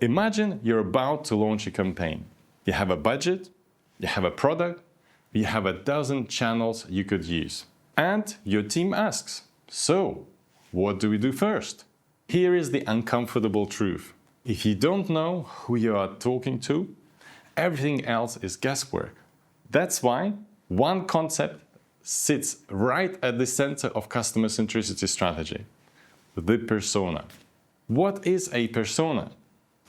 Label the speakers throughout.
Speaker 1: Imagine you're about to launch a campaign. You have a budget, you have a product, you have a dozen channels you could use. And your team asks, so, what do we do first? Here is the uncomfortable truth. If you don't know who you are talking to, everything else is guesswork. That's why one concept sits right at the center of customer centricity strategy: the persona. What is a persona?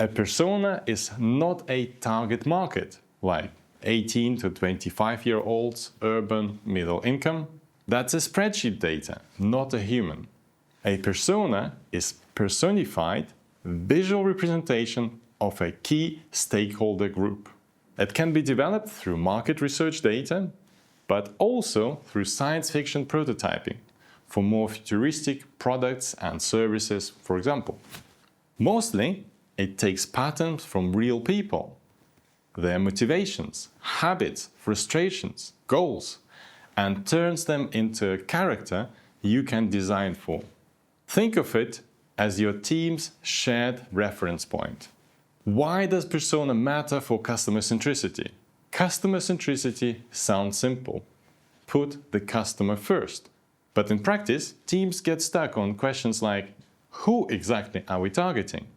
Speaker 1: A persona is not a target market, like 18 to 25-year-olds, urban, middle income. That's a spreadsheet data, not a human. A persona is personified visual representation of a key stakeholder group. It can be developed through market research data, but also through science fiction prototyping for more futuristic products and services, for example. Mostly, it takes patterns from real people, their motivations, habits, frustrations, goals, and turns them into a character you can design for. Think of it as your team's shared reference point. Why does persona matter for customer centricity? Customer centricity sounds simple. Put the customer first. But in practice, teams get stuck on questions like, who exactly are we targeting?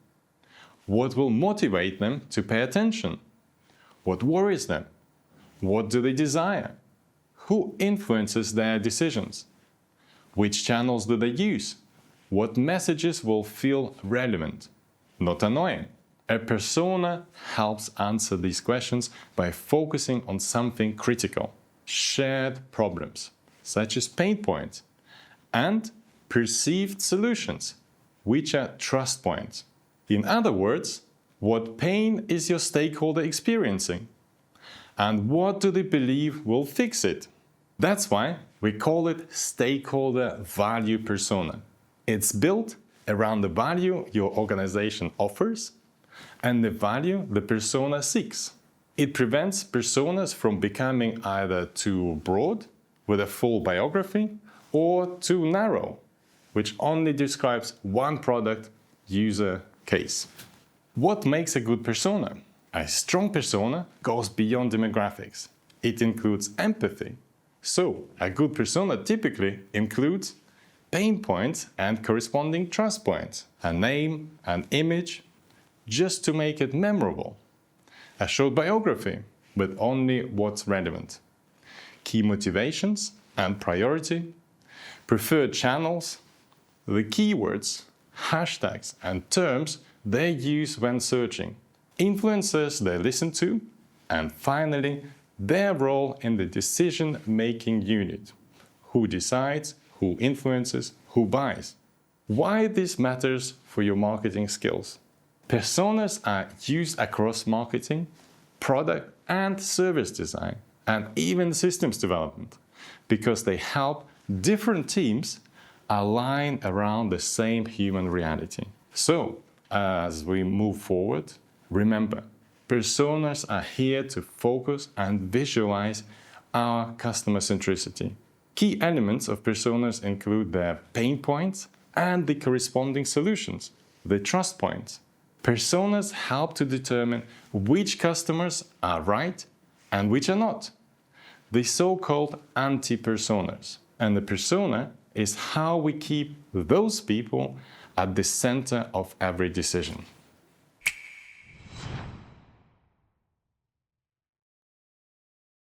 Speaker 1: What will motivate them to pay attention? What worries them? What do they desire? Who influences their decisions? Which channels do they use? What messages will feel relevant, not annoying? A persona helps answer these questions by focusing on something critical: shared problems, such as pain points, and perceived solutions, which are trust points. In other words, what pain is your stakeholder experiencing? And what do they believe will fix it? That's why we call it stakeholder value persona. It's built around the value your organization offers and the value the persona seeks. It prevents personas from becoming either too broad, with a full biography, or too narrow, which only describes one product user case. What makes a good persona? A strong persona goes beyond demographics. It includes empathy. So, a good persona typically includes pain points and corresponding trust points, a name, an image, just to make it memorable. A short biography with only what's relevant. Key motivations and priority, preferred channels, the keywords, hashtags and terms they use when searching, influencers they listen to, and finally, their role in the decision-making unit. Who decides, who influences, who buys. Why this matters for your marketing skills? Personas are used across marketing, product and service design, and even systems development, because they help different teams align around the same human reality. So, as we move forward, remember, personas are here to focus and visualize our customer centricity. Key elements of personas include their pain points and the corresponding solutions, the trust points. Personas help to determine which customers are right and which are not, the so-called anti-personas. And the persona is how we keep those people at the center of every decision.